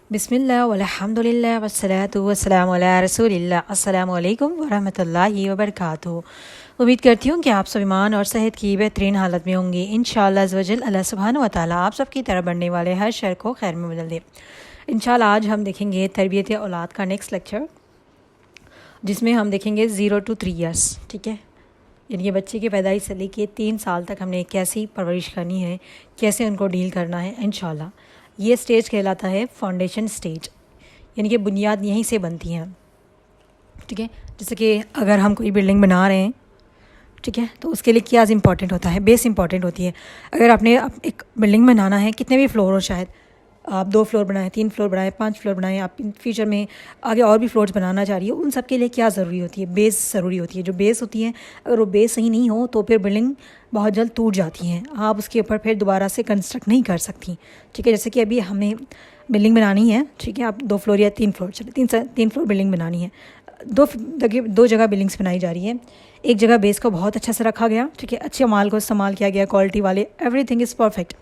बिस्मिल्लाह वल्हम्दुलिल्लाह वस्सलातु वस्सलामु अला रसूलिल्लाह। अस्सलामु अलैकुम वरहमतुल्लाहि वबरकातुहू। उम्मीद करती हूँ कि आप सब ईमान और सेहत की बेहतरीन हालत में होंगे। इंशाअल्लाह अज़्ज़ वजल अल्लाह सुब्हानहू व तआला आप सब की तरफ बढ़ने वाले हर शर को खैर में बदल दे। इंशाअल्लाह आज हम देखेंगे तरबियत औलाद का नेक्स्ट लेक्चर, जिसमें हम देखेंगे 0 to 3 ईयर्स। ठीक है, यानी कि बच्चे की पैदाइश से लेके 3 साल तक हमने कैसी परवरिश करनी है, कैसे उनको डील करना है। इंशाअल्लाह ये स्टेज कहलाता है फाउंडेशन स्टेज, यानी कि बुनियाद यहीं से बनती हैं। ठीक है, जैसे कि अगर हम कोई बिल्डिंग बना रहे हैं, ठीक है, तो उसके लिए क्या इंपॉर्टेंट होता है, बेस इंपॉर्टेंट होती है। अगर आपने एक बिल्डिंग बनाना है, कितने भी फ्लोर हो, शायद आप 2 फ्लोर बनाएं, 3 फ्लोर बनाएं, 5 फ्लोर बनाएं, आप इन फ्यूचर में आगे और भी फ्लोर्स बनाना चाह रही हो, उन सब के लिए क्या ज़रूरी होती है, बेस ज़रूरी होती है। जो बेस होती है, अगर वो बेस सही नहीं हो तो फिर बिल्डिंग बहुत जल्द टूट जाती हैं, आप उसके ऊपर फिर दोबारा से कंस्ट्रक्ट नहीं कर सकती। ठीक है, जैसे कि अभी हमें बिल्डिंग बनानी है, ठीक है, आप 2 फ्लोर या 3 फ्लोर, चलिए 3 फ्लोर बिल्डिंग बनानी है। दो जगह बिल्डिंग्स बनाई जा रही है। एक जगह बेस को बहुत अच्छे से रखा गया, ठीक है, अच्छे माल को इस्तेमाल किया गया, क्वालिटी वाले, एवरीथिंग इज़ परफेक्ट।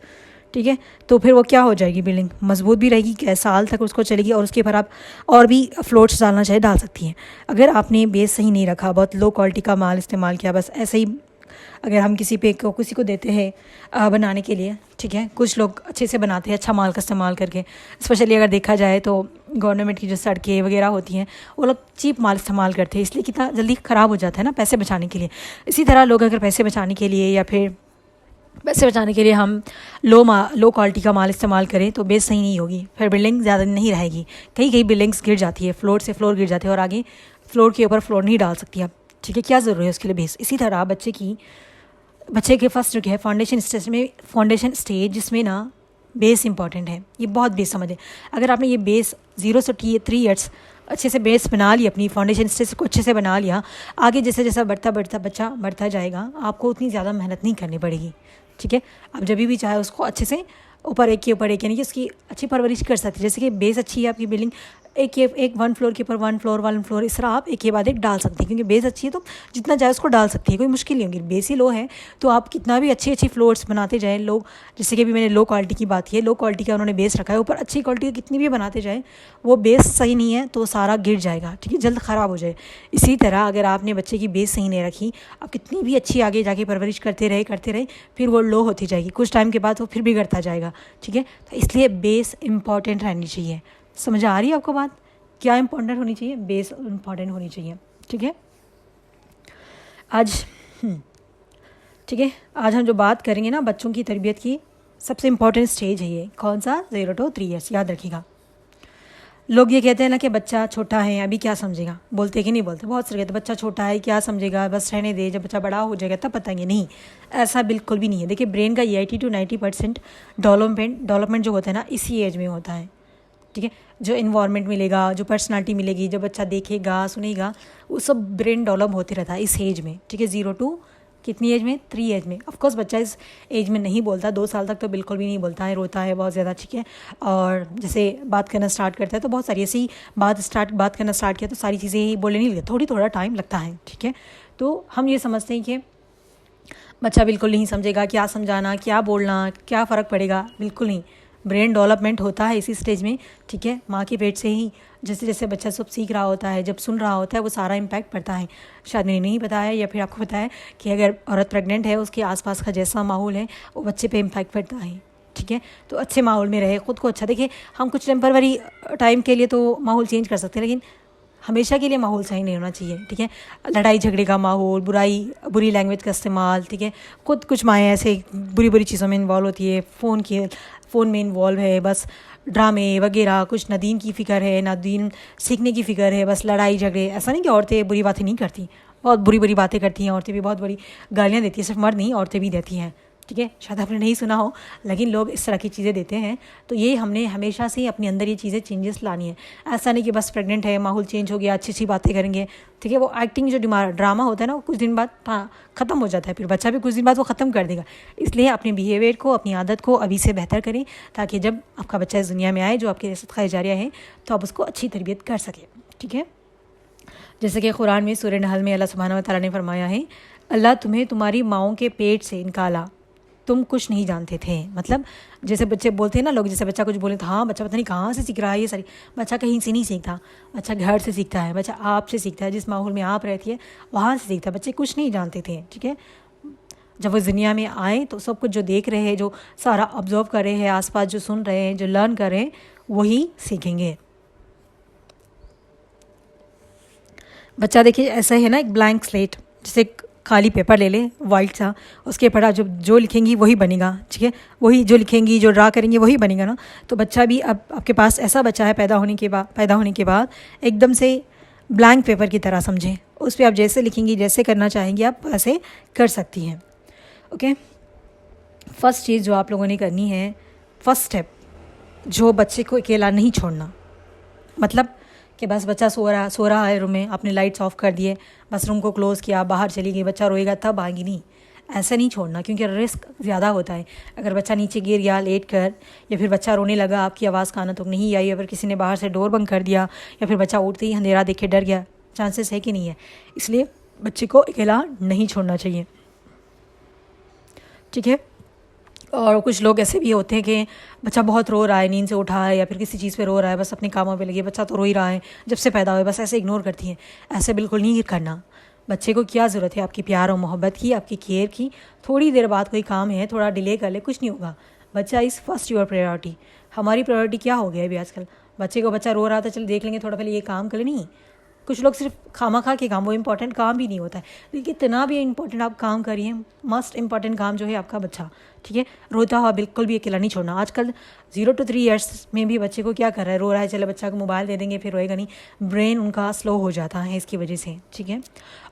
ठीक है, तो फिर वो क्या हो जाएगी, बिल्डिंग मजबूत भी रहेगी, कई साल तक उसको चलेगी, और उसके ऊपर आप और भी फ्लोर्स डालना चाहे डाल सकती हैं। अगर आपने बेस सही नहीं रखा, बहुत लो क्वालिटी का माल इस्तेमाल किया, बस ऐसे ही अगर हम किसी को देते हैं बनाने के लिए, ठीक है, कुछ लोग अच्छे से बनाते हैं अच्छा माल का इस्तेमाल करके। स्पेशली अगर देखा जाए तो गवर्नमेंट की जो सड़कें वगैरह होती हैं, वो लोग चीप माल इस्तेमाल करते हैं, इसलिए कितना जल्दी ख़राब हो जाता है ना, पैसे बचाने के लिए। इसी तरह लोग अगर पैसे बचाने के लिए या फिर पैसे बचाने के लिए हम लो क्वालिटी का माल इस्तेमाल करें तो बेस सही नहीं होगी, फिर बिल्डिंग ज़्यादा नहीं रहेगी। कई बिल्डिंग्स गिर जाती है, फ्लोर से फ्लोर गिर जाते हैं और आगे फ्लोर के ऊपर फ्लोर नहीं डाल सकती आप। ठीक है, क्या ज़रूरी है उसके लिए बेस। इसी तरह बच्चे के फर्स्ट जो है फाउंडेशन स्टेज जिसमें ना बेस इंपॉर्टेंट है, ये बहुत बेस समझे। अगर आपने ये बेस 0 से 3 ईयर्स अच्छे से बेस बना लिया, अपनी फाउंडेशन स्टेज को अच्छे से बना लिया, आगे जैसे जैसा बच्चा बढ़ता जाएगा, आपको उतनी ज़्यादा मेहनत नहीं करनी पड़ेगी। ठीक है, आप जब भी चाहे उसको अच्छे से ऊपर एक के ऊपर एक, यानी कि उसकी अच्छी परवरिश कर सकते हैं। जैसे कि बेस अच्छी है आपकी बिल्डिंग, एक 1 फ्लोर के ऊपर 1 फ्लोर इस तरह आप एक के बाद एक डाल सकते हैं, क्योंकि बेस अच्छी है तो जितना चाहे उसको डाल सकती है, कोई मुश्किल नहीं होगी। बेस ही लो है तो आप कितना भी अच्छी फ्लोर्स बनाते जाएँ। लोग जैसे कि अभी मैंने लो क्वालिटी की बात की है, लो क्वालिटी का उन्होंने बेस रखा है, ऊपर अच्छी क्वालिटी का कितनी भी बनाते जाएँ, वो बेस सही नहीं है तो सारा गिर जाएगा, ठीक है, जल्द ख़राब हो जाए। इसी तरह अगर आपने बच्चे की बेस सही नहीं रखी, आप कितनी भी अच्छी आगे जाके परवरिश करते रहे फिर वो लो होती जाएगी, कुछ टाइम के बाद वो फिर बिगड़ता जाएगा। ठीक है, तो इसलिए बेस इंपॉर्टेंट रहनी चाहिए। समझ आ रही है आपको बात, क्या इंपॉर्टेंट होनी चाहिए, बेस इंपॉर्टेंट होनी चाहिए। ठीक है, ठीक है, आज हम जो बात करेंगे ना बच्चों की तरबियत की, सबसे इम्पॉर्टेंट स्टेज है ये। कौन सा? 0 to 3 ईयर्स, याद रखिएगा। लोग ये कहते हैं ना कि बच्चा छोटा है, अभी क्या समझेगा, बोलते कि नहीं बोलते, बहुत सारे कहते हैं बच्चा छोटा है, क्या समझेगा, बस रहने दे, जब बच्चा बड़ा हो जाएगा तब बताएंगे। नहीं, ऐसा बिल्कुल भी नहीं है। देखिए, ब्रेन का 80 to 90% डेवलपमेंट जो होता है ना, इसी एज में होता है। ठीक है, जो इन्वायरमेंट मिलेगा, जो पर्सनालिटी मिलेगी, जो बच्चा देखेगा सुनेगा, वो सब ब्रेन डेवलप होते रहता है इस एज में। ठीक है, 0 to कितनी एज में? 3 एज में। ऑफ कोर्स बच्चा इस एज में नहीं बोलता, 2 साल तक तो बिल्कुल भी नहीं बोलता है, रोता है बहुत ज़्यादा। ठीक है, और जैसे बात करना स्टार्ट करता है तो बहुत सारी ऐसी बात करना स्टार्ट किया तो सारी चीज़ें ही बोलने नहीं लगती, थोड़ा टाइम लगता है। ठीक है, तो हम ये समझते हैं कि बच्चा बिल्कुल नहीं समझेगा, क्या समझाना, क्या बोलना, क्या फ़र्क पड़ेगा, बिल्कुल नहीं। ब्रेन डेवलपमेंट होता है इसी स्टेज में। ठीक है, माँ के पेट से ही जैसे जैसे बच्चा सब सीख रहा होता है, जब सुन रहा होता है, वो सारा इम्पैक्ट पड़ता है। शायद मैंने नहीं बताया या फिर आपको पता है कि अगर औरत प्रेग्नेंट है, उसके आसपास का जैसा माहौल है वो बच्चे पे इम्पैक्ट पड़ता है। ठीक है, तो अच्छे माहौल में रहे, ख़ुद को अच्छा देखिए। हम कुछ टेम्पररी टाइम के लिए तो माहौल चेंज कर सकते हैं, लेकिन हमेशा के लिए माहौल सही नहीं होना चाहिए। ठीक है, लड़ाई झगड़े का माहौल, बुरी लैंग्वेज का इस्तेमाल, ठीक है, खुद कुछ माएँ ऐसे बुरी चीज़ों में इन्वॉल्व होती है, फ़ोन में इन्वॉल्व है, बस ड्रामे वगैरह, कुछ ना दीन की फ़िक्र है ना दीन सीखने की फ़िक्र है, बस लड़ाई झगड़े। ऐसा नहीं कि औरतें बुरी बातें नहीं करती, बहुत बुरी बातें करती हैं औरतें भी, बहुत बड़ी गालियाँ देती हैं, सिर्फ मर्द नहीं औरतें भी देती हैं। ठीक है, शायद आपने नहीं सुना हो, लेकिन लोग इस तरह की चीज़ें देते हैं। तो ये हमने हमेशा से अपने अंदर ये चीज़ें चेंजेस लानी है। ऐसा नहीं कि बस प्रेग्नेंट है, माहौल चेंज हो गया, अच्छी बातें करेंगे। ठीक है, वो एक्टिंग जो ड्रामा होता है ना, वो कुछ दिन बाद ख़त्म हो जाता है, फिर बच्चा भी कुछ दिन बाद वो ख़त्म कर देगा। इसलिए अपने बिहेवियर को, अपनी आदत को अभी से बेहतर करें, ताकि जब आपका बच्चा इस दुनिया में आए, जो आपके सदका जारिया है, तो आप उसको अच्छी तरबियत कर सकें। ठीक है, जैसे कि कुरान में सूरह नहल में अल्लाह सुब्हानहू व तआला ने फरमाया है, अल्लाह तुम्हें तुम्हारी माओं के पेट से निकाला, तुम कुछ नहीं जानते थे। मतलब जैसे बच्चे बोलते हैं ना लोग, जैसे बच्चा कुछ बोले तो हाँ बच्चा पता नहीं कहाँ से सीख रहा है ये सारी। बच्चा कहीं से नहीं सीखता, बच्चा घर से सीखता है, बच्चा आपसे सीखता है, जिस माहौल में आप रहती है वहाँ से सीखता है। बच्चे कुछ नहीं जानते थे, ठीक है। जब वो दुनिया में आए तो सब कुछ जो देख रहे हैं, जो सारा ऑब्जर्व कर रहे हैं, आसपास जो सुन रहे हैं, जो लर्न कर रहे हैं, वही सीखेंगे। बच्चा देखिए ऐसा है ना, एक ब्लैंक स्लेट, जैसे खाली पेपर ले ले वाइट सा, उसके ऊपर जो जो लिखेंगी वही बनेगा, ठीक है। वही जो लिखेंगी, जो ड्रा करेंगे वही बनेगा ना। तो बच्चा भी, अब आपके पास ऐसा बच्चा है पैदा होने के बाद एकदम से ब्लैंक पेपर की तरह समझें। उस पर आप जैसे लिखेंगी, जैसे करना चाहेंगी आप वैसे कर सकती हैं, ओके। फर्स्ट चीज़ जो आप लोगों ने करनी है, फर्स्ट स्टेप, जो बच्चे को अकेला नहीं छोड़ना। मतलब कि बस बच्चा सो रहा है रूम में, आपने लाइट्स ऑफ कर दिए, बस रूम को क्लोज़ किया, बाहर चली गई, बच्चा रोएगा तब आएगी, नहीं, ऐसा नहीं छोड़ना, क्योंकि रिस्क ज़्यादा होता है। अगर बच्चा नीचे गिर गया लेट कर, या फिर बच्चा रोने लगा, आपकी आवाज़ कानों तक नहीं आई, या फिर किसी ने बाहर से डोर बंद कर दिया, या फिर बच्चा उठते ही अंधेरा देख के डर गया, चांसेस है कि नहीं है। इसलिए बच्चे को अकेला नहीं छोड़ना चाहिए, ठीक है। और कुछ लोग ऐसे भी होते हैं कि बच्चा बहुत रो रहा है, नींद से उठा है या फिर किसी चीज़ पे रो रहा है, बस अपने कामों पे लगे, बच्चा तो रो ही रहा है जब से पैदा हुआ, बस ऐसे इग्नोर करती हैं। ऐसे बिल्कुल नहीं करना। बच्चे को क्या ज़रूरत है आपकी प्यार और मोहब्बत की, आपकी केयर की। थोड़ी देर बाद कोई काम है, थोड़ा डिले कर ले, कुछ नहीं होगा। बच्चा इज़ फर्स्ट योर प्रायोरिटी। हमारी प्रायोरिटी क्या हो गया अभी आजकल, बच्चा रो रहा था, चलो देख लेंगे, थोड़ा पहले ये काम कर ले, नहीं। कुछ लोग सिर्फ खामा खा के काम, वो इंपॉर्टेंट काम भी नहीं होता है। लेकिन इतना भी इंपॉर्टेंट आप काम करिए, मस्ट इंपॉर्टेंट काम जो है आपका बच्चा, ठीक है। रोता हुआ बिल्कुल भी अकेला नहीं छोड़ना। आजकल 0 to 3 ईयर्स में भी बच्चे को क्या कर रहा है, रो रहा है, चलो बच्चा को मोबाइल दे देंगे, फिर रोएगा नहीं। ब्रेन उनका स्लो हो जाता है इसकी वजह से, ठीक है।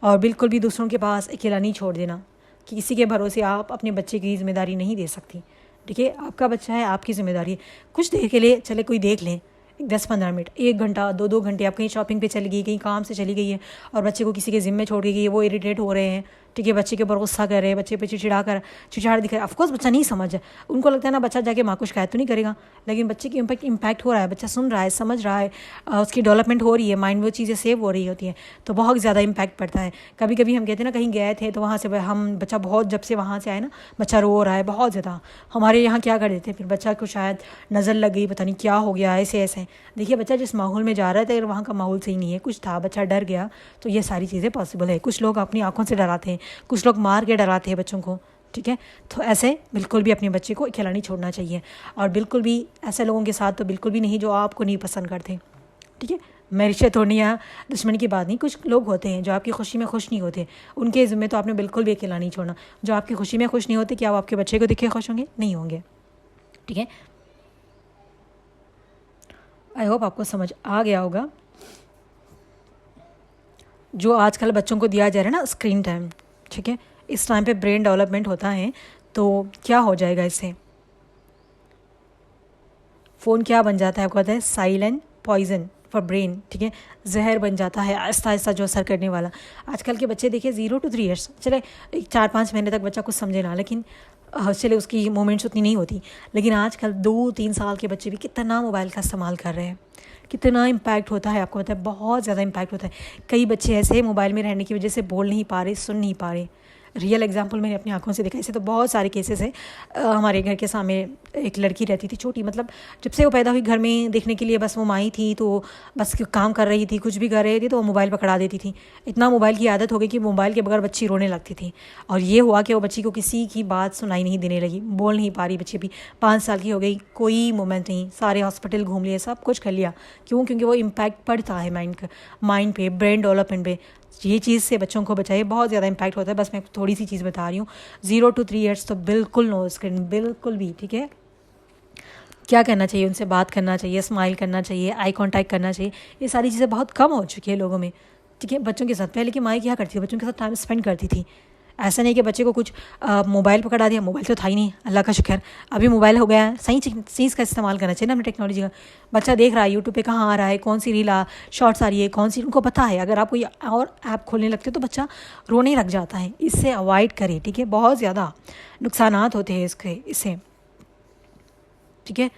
और बिल्कुल भी दूसरों के पास अकेला नहीं छोड़ देना, कि किसी के भरोसे आप अपने बच्चे की जिम्मेदारी नहीं दे सकती, ठीक है। आपका बच्चा है, आपकी जिम्मेदारी है। कुछ देर के लिए चले कोई देख लें, 10-15 मिनट, 1 घंटा, 2 घंटे, आप कहीं शॉपिंग पे चली गई, कहीं काम से चली गई है और बच्चे को किसी के ज़िम्मे छोड़ के गई है, वो इरिटेट हो रहे हैं, ठीक है, बच्चे के ऊपर गुस्सा कर रहे हैं, बच्चे पे चिड़चिड़ा दिख रहा है। ऑफकोर्स बच्चा नहीं समझ है, उनको लगता है ना बच्चा जाके माँ को शिकायत तो नहीं करेगा, लेकिन बच्चे की इम्पैक्ट हो रहा है, बच्चा सुन रहा है, समझ रहा है, उसकी डेवलपमेंट हो रही है, माइंड वो चीज़ें सेव हो रही होती हैं, तो बहुत ज़्यादा इम्पैक्ट पड़ता है। कभी कभी हम कहते हैं ना, कहीं गए थे तो वहाँ से हम बच्चा बहुत, जब से वहाँ से आए ना, बच्चा रो रहा है बहुत ज़्यादा, हमारे यहाँ क्या कर देते हैं, फिर बच्चा को शायद नज़र लग गई, पता नहीं क्या हो गया, ऐसे। देखिए बच्चा जिस माहौल में जा रहा था, अगर वहाँ का माहौल सही नहीं है, कुछ था, बच्चा डर गया, तो ये सारी चीज़ें पॉसिबल है। कुछ लोग अपनी आंखों से डराते हैं, कुछ लोग मार के डराते हैं बच्चों को, ठीक है। तो ऐसे बिल्कुल भी अपने बच्चे को अकेला नहीं छोड़ना चाहिए, और बिल्कुल भी ऐसे लोगों के साथ तो बिल्कुल भी नहीं जो आपको नहीं पसंद करते, ठीक है। मैं रिश्ते तोड़ने या दुश्मनी की बात नहीं, कुछ लोग होते हैं जो आपकी खुशी में खुश नहीं होते, उनके ज़िम्मे तो आपने बिल्कुल भी अकेला नहीं छोड़ना। जो आपकी खुशी में खुश नहीं होते, क्या वो आपके बच्चे को देखे खुश होंगे? नहीं होंगे, ठीक है। आई होप आपको समझ आ गया होगा। जो आजकल बच्चों को दिया जा रहा है ना स्क्रीन टाइम, ठीक है, इस टाइम पे ब्रेन डेवलपमेंट होता है, तो क्या हो जाएगा इससे, फ़ोन क्या बन जाता है आपको पता है, साइलेंट पॉइजन फॉर ब्रेन, ठीक है, जहर बन जाता है आहिस्ता आहिस्ता जो असर करने वाला। आजकल के बच्चे देखिए 0 to 3 ईयर्स, चले 4-5 महीने तक बच्चा कुछ समझे ना, लेकिन चले उसकी मोमेंट्स उतनी नहीं होती, लेकिन आजकल 2-3 साल के बच्चे भी कितना मोबाइल का इस्तेमाल कर रहे हैं, कितना इम्पैक्ट होता है आपको पता है, बहुत ज़्यादा इम्पैक्ट होता है। कई बच्चे ऐसे मोबाइल में रहने की वजह से बोल नहीं पा रहे, सुन नहीं पा रहे। रियल एग्जांपल मैंने अपनी आंखों से देखा, ऐसे तो बहुत सारे केसेस हैं। हमारे घर के सामने एक लड़की रहती थी छोटी, मतलब जब से वो पैदा हुई घर में देखने के लिए बस वो माई थी, तो बस काम कर रही थी, कुछ भी कर रही थी तो वो मोबाइल पकड़ा देती थी। इतना मोबाइल की आदत हो गई कि मोबाइल के बगैर बच्ची रोने लगती थी, और ये हुआ कि वो बच्ची को किसी की बात सुनाई नहीं देने लगी, बोल नहीं पा रही बच्ची भी, 5 साल की हो गई, कोई मोमेंट नहीं, सारे हॉस्पिटल घूम लिए, सब कुछ कर लिया। क्यों? क्योंकि वो इम्पैक्ट पड़ता है माइंड पे, ब्रेन डेवलपमेंट पे। ये चीज़ से बच्चों को बचाइए, बहुत ज़्यादा इम्पैक्ट होता है। बस मैं थोड़ी सी चीज़ बता रही हूँ, 0 to 3 ईयर्स तो बिल्कुल नो स्क्रीन, बिल्कुल भी, ठीक है। क्या करना चाहिए, उनसे बात करना चाहिए, स्माइल करना चाहिए, आई कांटेक्ट करना चाहिए। ये सारी चीज़ें बहुत कम हो चुकी है लोगों में, ठीक है। बच्चों के साथ पहले की माँ क्या करती थी, बच्चों के साथ टाइम स्पेंड करती थी। ऐसा नहीं कि बच्चे को कुछ मोबाइल पकड़ा दिया, मोबाइल तो था ही नहीं, अल्लाह का शुक्र, अभी मोबाइल हो गया है। सही चीज़ का इस्तेमाल करना चाहिए ना अपनी टेक्नोलॉजी का। बच्चा देख रहा है यूट्यूब पे कहाँ आ रहा है, कौन सी रील शॉर्ट्स आ रही है, कौन सी, उनको पता है। अगर आप कोई और ऐप खोलने लगते हो तो बच्चा रोने लग जाता है। इससे अवॉइड करें, ठीक है, बहुत ज़्यादा नुकसानात होते हैं इससे, ठीक है।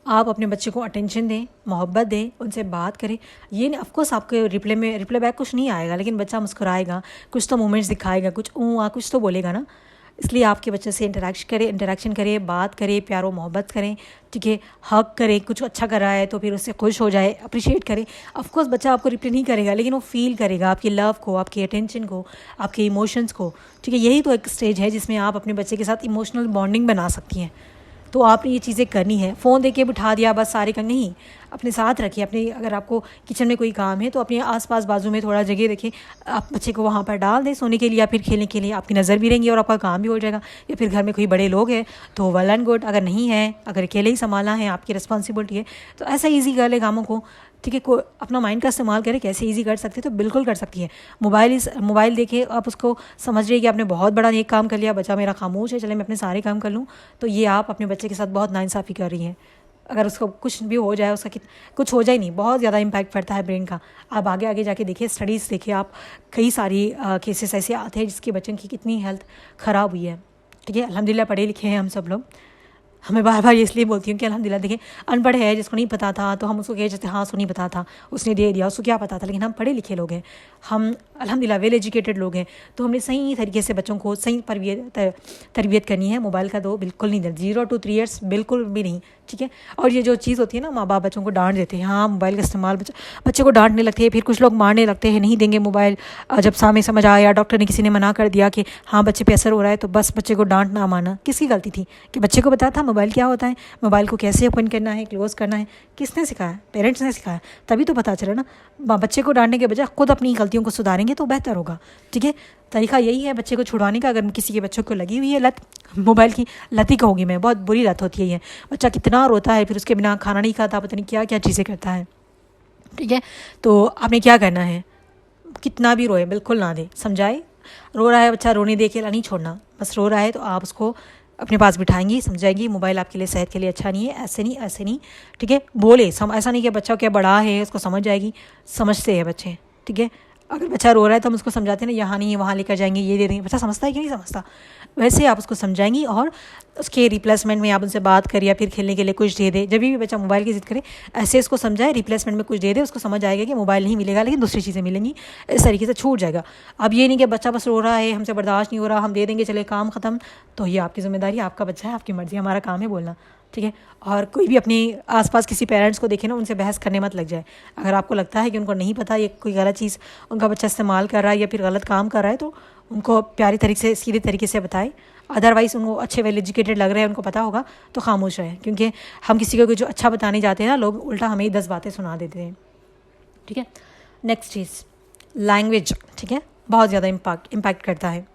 आप अपने बच्चे को अटेंशन दें, मोहब्बत दें, उनसे बात करें। ये नहीं, ऑफकोर्स आपके रिप्लाई बैक कुछ नहीं आएगा, लेकिन बच्चा मुस्कुराएगा, कुछ तो मोमेंट्स दिखाएगा, कुछ कुछ तो बोलेगा ना। इसलिए आपके बच्चे से इंटरेक्शन करें, बात करें, प्यारो मोहब्बत करें, ठीक है, हक करें, कुछ अच्छा कर रहा है तो फिर उससे खुश हो जाए, अप्रिशिएट करें। ऑफ कोर्स बच्चा आपको रिप्लाई नहीं करेगा, लेकिन वो फील करेगा आपकी लव को, आपकी अटेंशन को, आपके इमोशंस को, ठीक है। यही तो एक स्टेज है जिसमें आप अपने बच्चे के साथ इमोशनल बॉन्डिंग बना सकती हैं। तो आपने ये चीज़ें करनी है। फ़ोन देके बिठा दिया बस सारे कर नहीं, अपने साथ रखिए। अपने अगर आपको किचन में कोई काम है तो अपने आसपास बाजू में थोड़ा जगह रखिए, आप बच्चे को वहाँ पर डाल दें सोने के लिए या फिर खेलने के लिए। आपकी नज़र भी रहेंगी और आपका काम भी हो जाएगा। या फिर घर में कोई बड़े लोग हैं तो वेल एंड गुड, अगर नहीं है, अगर अकेले ही संभालना है, आपकी रिस्पॉन्सिबिलिटी है, तो ऐसा ईजी कर ले कामों को, ठीक है। को अपना माइंड का इस्तेमाल करें, कैसे इजी कर सकते हैं तो बिल्कुल कर सकती है। मोबाइल देखे आप उसको समझ रही है कि आपने बहुत बड़ा एक काम कर लिया, बच्चा मेरा खामोश है, चले मैं अपने सारे काम कर लूँ, तो ये आप अपने बच्चे के साथ बहुत नाइंसाफ़ी कर रही हैं। अगर उसको कुछ भी हो जाए, उसका कुछ हो जाए नहीं, बहुत ज़्यादा इम्पैक्ट पड़ता है ब्रेन का। आप आगे आगे जाके देखिए, स्टडीज़ देखिए आप, कई सारी केसेस ऐसे आते हैं जिसके बच्चों की कितनी हेल्थ ख़राब हुई है, ठीक है। अल्हम्दुलिल्लाह पढ़े लिखे हैं हम सब लोग। हमें बार बार इसलिए बोलती हूँ कि अल्हम्दुलिल्लाह देखिए, अनपढ़ है जिसको नहीं पता था तो हम उसको कह जाते हाँ उसको नहीं पता था, उसने दे दिया, उसको क्या पता था। लेकिन हम पढ़े लिखे लोग हैं, हम अल्हम्दुलिल्लाह वेल एजुकेटेड लोग हैं, तो हमने सही तरीके से बच्चों को सही तरबियत करनी है। मोबाइल का दो बिल्कुल नहीं देना, 0 to 3 ईयर्स बिल्कुल भी नहीं, ठीक है। और ये जो चीज़ होती है ना, माँ बाप बच्चों को डांट देते हैं, हाँ मोबाइल का इस्तेमाल बच्चे को डांटने लगते हैं, फिर कुछ लोग मारने लगते हैं, नहीं देंगे मोबाइल। जब सामने समझ आया, डॉक्टर ने किसी ने मना कर दिया कि हाँ बच्चे पे असर हो रहा है, तो बस बच्चे को डांट ना माना। किसकी गलती थी कि बच्चे को पता था मोबाइल क्या होता है, मोबाइल को कैसे ओपन करना है, क्लोज़ करना है, किसने सिखाया? पेरेंट्स ने सिखाया, तभी तो पता चला ना। बच्चे को डांटने के बजाय खुद अपनी गलतियों को सुधारेंगे तो बेहतर होगा, ठीक है। तरीका यही है बच्चे को छुड़वाने का। अगर किसी के बच्चों को लगी हुई है लत, मोबाइल की लत ही कहूँगी मैं, बहुत बुरी लत होती है ये। बच्चा कितना रोता है, फिर उसके बिना खाना नहीं खाता, पता नहीं क्या क्या चीज़ें करता है, ठीक है। तो आपने क्या करना है, कितना भी रोए बिल्कुल ना दे, समझाए। रो रहा है बच्चा, रोने दे के नहीं छोड़ना, बस रो रहा है तो आप उसको अपने पास बिठाएंगी, समझाएंगी मोबाइल आपके लिए सेहत के लिए अच्छा नहीं है, ऐसे नहीं ऐसे नहीं, ठीक है। बोले ऐसा नहीं कि बच्चा क्या बड़ा है उसको समझ जाएगी, समझते हैं बच्चे, ठीक है। अगर बच्चा रो रहा है तो हम उसको समझाते हैं ना, यहाँ नहीं है वहाँ लेकर जाएंगे, ये दे देंगे। बच्चा समझता है कि नहीं समझता, वैसे आप उसको समझाएंगी और उसके रिप्लेसमेंट में आप उनसे बात करिए या फिर खेलने के लिए कुछ दे दे। जब भी बच्चा मोबाइल की जिद करे, ऐसे इसको समझाए, रिप्लेसमेंट में कुछ दे दे, उसको समझ आएगा कि मोबाइल नहीं मिलेगा लेकिन दूसरी चीज़ें मिलेंगी, इस तरीके से छूट जाएगा। अब ये नहीं कि बच्चा बस रो रहा है, हमसे बर्दाश्त नहीं हो रहा, हम दे देंगे चले काम ख़त्म, तो ये आपकी जिम्मेदारी, आपका बच्चा है, आपकी मर्ज़ी, हमारा काम है बोलना, ठीक है। और कोई भी अपने आसपास किसी पेरेंट्स को देखे ना, उनसे बहस करने मत लग जाए। अगर आपको लगता है कि उनको नहीं पता ये कोई गलत चीज़ उनका बच्चा इस्तेमाल कर रहा है या फिर गलत काम कर रहा है, तो उनको प्यारी तरीके से, सीधे तरीके से बताएं। अदरवाइज़ उनको अच्छे वेल एजुकेटेड लग रहे हैं, उनको पता होगा तो खामोश रहे। क्योंकि हम किसी को जो अच्छा बताने जाते हैं ना, लोग उल्टा हमें ही 10 बातें सुना देते हैं, ठीक है। नेक्स्ट चीज़ लैंग्वेज, ठीक है, बहुत ज़्यादा इम्पैक्ट करता है।